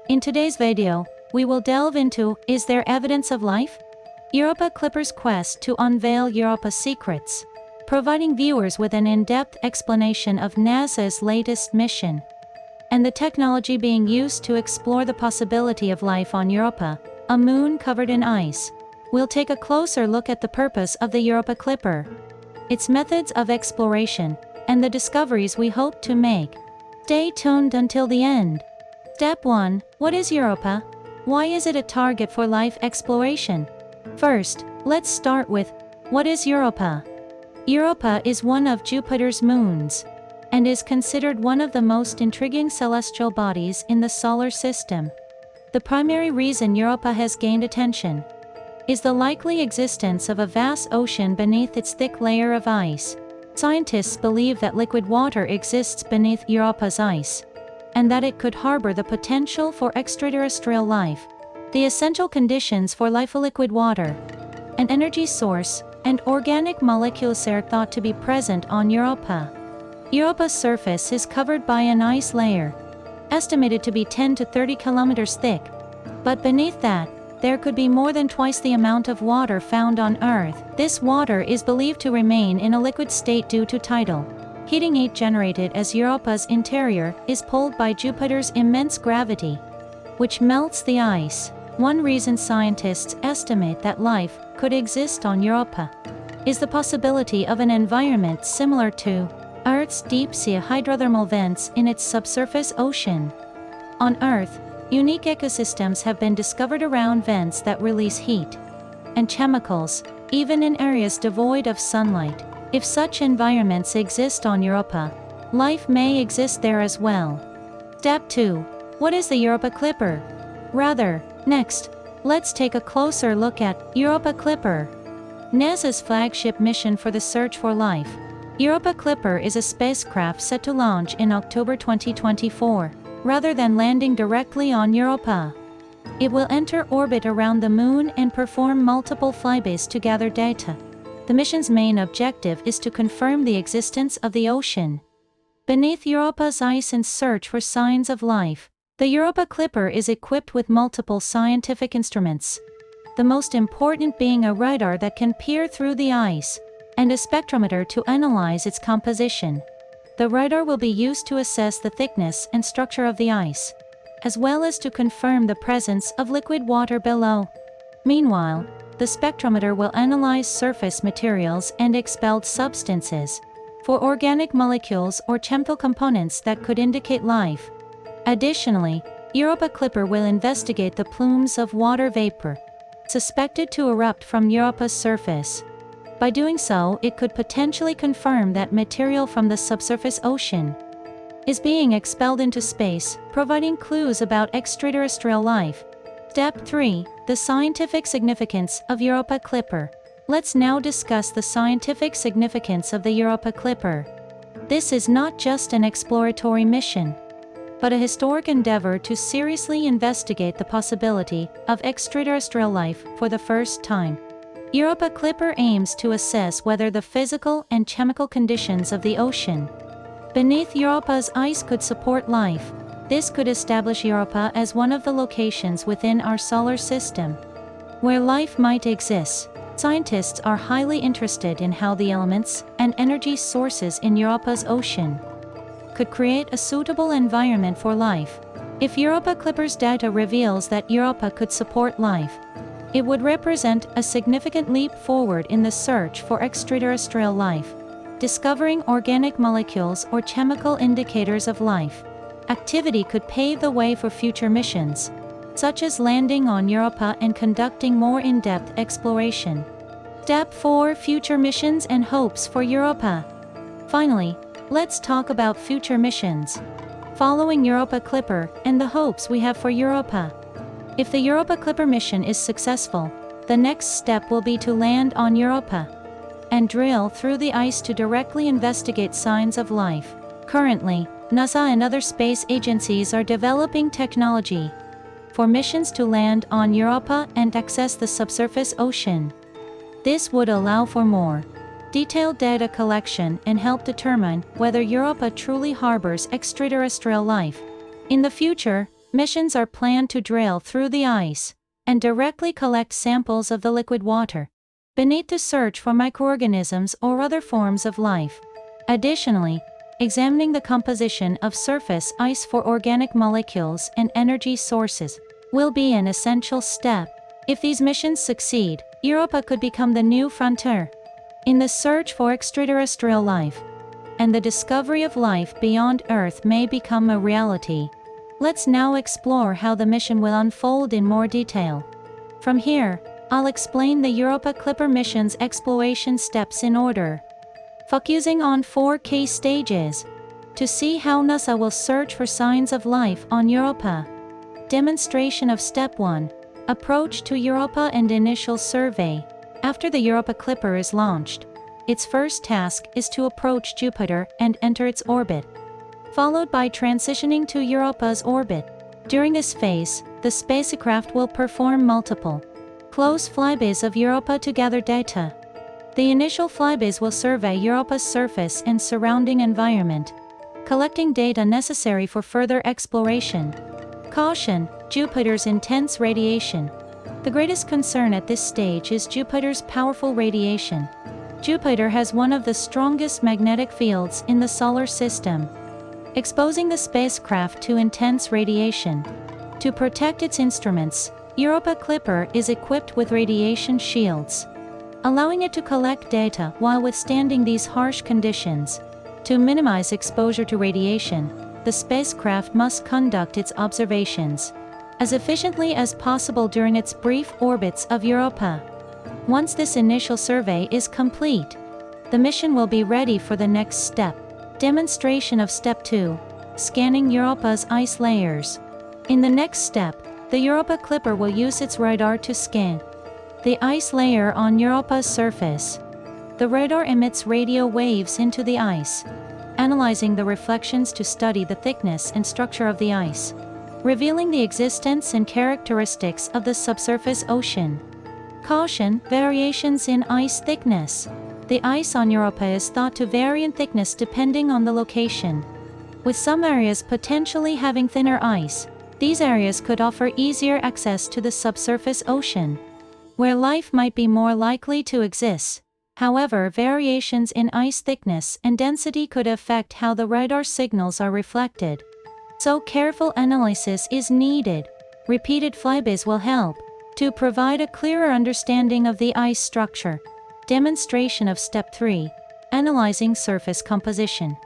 In today's video, we will delve into, is there evidence of life? Europa Clipper's quest to unveil Europa's secrets, providing viewers with an in-depth explanation of NASA's latest mission, and the technology being used to explore the possibility of life on Europa, a moon covered in ice. We'll take a closer look at the purpose of the Europa Clipper, its methods of exploration, and the discoveries we hope to make. Stay tuned until the end. Step 1. What is Europa? Why is it a target for life exploration? First, let's start with, what is Europa? Europa is one of Jupiter's moons, and is considered one of the most intriguing celestial bodies in the solar system. The primary reason Europa has gained attention is the likely existence of a vast ocean beneath its thick layer of ice. Scientists believe that liquid water exists beneath Europa's ice, and that it could harbor the potential for extraterrestrial life. The essential conditions for life: liquid water, an energy source, and organic molecules are thought to be present on Europa. Europa's surface is covered by an ice layer, estimated to be 10 to 30 kilometers thick, but beneath that, there could be more than twice the amount of water found on Earth. This water is believed to remain in a liquid state due to tidal heating generated as Europa's interior is pulled by Jupiter's immense gravity, which melts the ice. One reason scientists estimate that life could exist on Europa is the possibility of an environment similar to Earth's deep-sea hydrothermal vents in its subsurface ocean. On Earth, unique ecosystems have been discovered around vents that release heat and chemicals, even in areas devoid of sunlight. If such environments exist on Europa, life may exist there as well. Step 2. What is the Europa Clipper? Next, let's take a closer look at Europa Clipper, NASA's flagship mission for the search for life. Europa Clipper is a spacecraft set to launch in October 2024. Rather than landing directly on Europa, it will enter orbit around the Moon and perform multiple flybys to gather data. The mission's main objective is to confirm the existence of the ocean beneath Europa's ice and search for signs of life. The Europa Clipper is equipped with multiple scientific instruments, the most important being a radar that can peer through the ice, and a spectrometer to analyze its composition. The radar will be used to assess the thickness and structure of the ice, as well as to confirm the presence of liquid water below. Meanwhile, the spectrometer will analyze surface materials and expelled substances for organic molecules or chemical components that could indicate life. Additionally, Europa Clipper will investigate the plumes of water vapor suspected to erupt from Europa's surface. By doing so, it could potentially confirm that material from the subsurface ocean is being expelled into space, providing clues about extraterrestrial life. Step 3. The scientific significance of Europa Clipper. Let's now discuss the scientific significance of the Europa Clipper. This is not just an exploratory mission, but a historic endeavor to seriously investigate the possibility of extraterrestrial life for the first time. Europa Clipper aims to assess whether the physical and chemical conditions of the ocean beneath Europa's ice could support life. This could establish Europa as one of the locations within our solar system where life might exist. Scientists are highly interested in how the elements and energy sources in Europa's ocean could create a suitable environment for life. If Europa Clipper's data reveals that Europa could support life, it would represent a significant leap forward in the search for extraterrestrial life. Discovering organic molecules or chemical indicators of life activity could pave the way for future missions, such as landing on Europa and conducting more in-depth exploration. Step 4. Future missions and hopes for Europa. Finally, let's talk about future missions following Europa Clipper and the hopes we have for Europa. If the Europa Clipper mission is successful, the next step will be to land on Europa and drill through the ice to directly investigate signs of life. Currently, NASA and other space agencies are developing technology for missions to land on Europa and access the subsurface ocean. This would allow for more detailed data collection and help determine whether Europa truly harbors extraterrestrial life. In the future, missions are planned to drill through the ice and directly collect samples of the liquid water beneath to search for microorganisms or other forms of life. Additionally, examining the composition of surface ice for organic molecules and energy sources will be an essential step. If these missions succeed, Europa could become the new frontier in the search for extraterrestrial life, and the discovery of life beyond Earth may become a reality. Let's now explore how the mission will unfold in more detail. From here, I'll explain the Europa Clipper mission's exploration steps in order, focusing on 4 key stages to see how NASA will search for signs of life on Europa. Demonstration of Step 1. Approach to Europa and initial survey. After the Europa Clipper is launched, its first task is to approach Jupiter and enter its orbit, followed by transitioning to Europa's orbit. During this phase, the spacecraft will perform multiple close flybys of Europa to gather data. The initial flybys will survey Europa's surface and surrounding environment, collecting data necessary for further exploration. Caution: Jupiter's intense radiation. The greatest concern at this stage is Jupiter's powerful radiation. Jupiter has one of the strongest magnetic fields in the solar system, exposing the spacecraft to intense radiation. To protect its instruments, Europa Clipper is equipped with radiation shields, allowing it to collect data while withstanding these harsh conditions. To minimize exposure to radiation, the spacecraft must conduct its observations as efficiently as possible during its brief orbits of Europa. Once this initial survey is complete, the mission will be ready for the next step. Demonstration of Step 2. Scanning Europa's ice layers. In the next step, the Europa Clipper will use its radar to scan the ice layer on Europa's surface. The radar emits radio waves into the ice, analyzing the reflections to study the thickness and structure of the ice, revealing the existence and characteristics of the subsurface ocean. Caution: variations in ice thickness. The ice on Europa is thought to vary in thickness depending on the location, with some areas potentially having thinner ice. These areas could offer easier access to the subsurface ocean, where life might be more likely to exist. However, variations in ice thickness and density could affect how the radar signals are reflected, so careful analysis is needed. Repeated flybys will help to provide a clearer understanding of the ice structure. Demonstration of Step 3. Analyzing surface composition.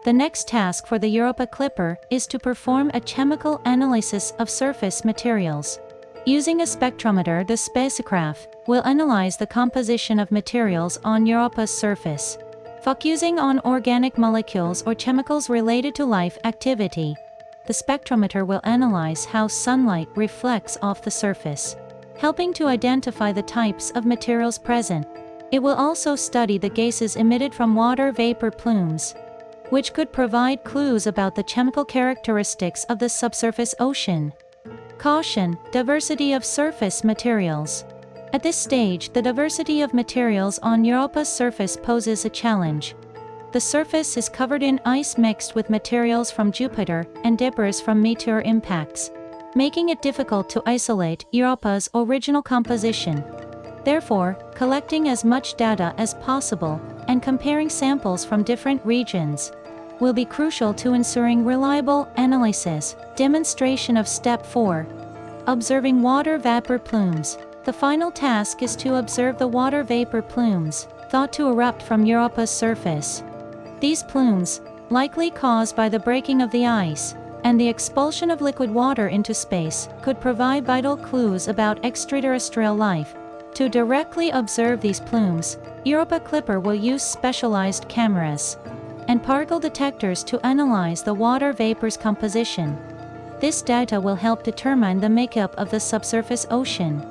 The next task for the Europa Clipper is to perform a chemical analysis of surface materials. Using a spectrometer, the spacecraft will analyze the composition of materials on Europa's surface, focusing on organic molecules or chemicals related to life activity. The spectrometer will analyze how sunlight reflects off the surface, helping to identify the types of materials present. It will also study the gases emitted from water vapor plumes, which could provide clues about the chemical characteristics of the subsurface ocean. Caution: diversity of surface materials. At this stage, the diversity of materials on Europa's surface poses a challenge. The surface is covered in ice mixed with materials from Jupiter and debris from meteor impacts, making it difficult to isolate Europa's original composition. Therefore, collecting as much data as possible and comparing samples from different regions will be crucial to ensuring reliable analysis. Demonstration of Step 4. Observing water vapor plumes. The final task is to observe the water vapor plumes, thought to erupt from Europa's surface. These plumes, likely caused by the breaking of the ice and the expulsion of liquid water into space, could provide vital clues about extraterrestrial life. To directly observe these plumes, Europa Clipper will use specialized cameras and particle detectors to analyze the water vapor's composition. This data will help determine the makeup of the subsurface ocean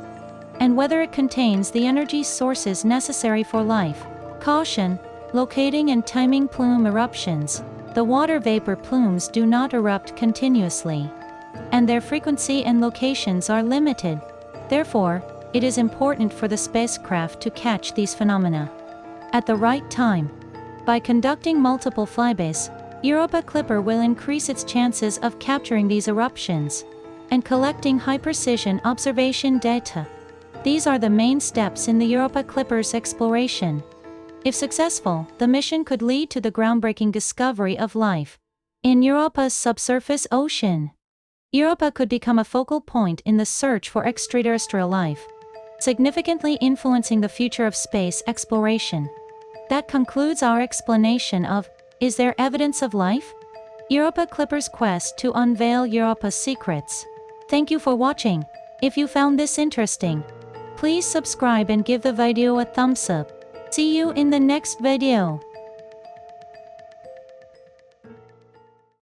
and whether it contains the energy sources necessary for life. Caution: locating and timing plume eruptions. The water vapor plumes do not erupt continuously, and their frequency and locations are limited. Therefore, it is important for the spacecraft to catch these phenomena at the right time. By conducting multiple flybys, Europa Clipper will increase its chances of capturing these eruptions. and collecting high-precision observation data. These are the main steps in the Europa Clipper's exploration. If successful, the mission could lead to the groundbreaking discovery of life in Europa's subsurface ocean. Europa could become a focal point in the search for extraterrestrial life, significantly influencing the future of space exploration. That concludes our explanation of, is there evidence of life? Europa Clipper's quest to unveil Europa's secrets. Thank you for watching. If you found this interesting, please subscribe and give the video a thumbs up. See you in the next video.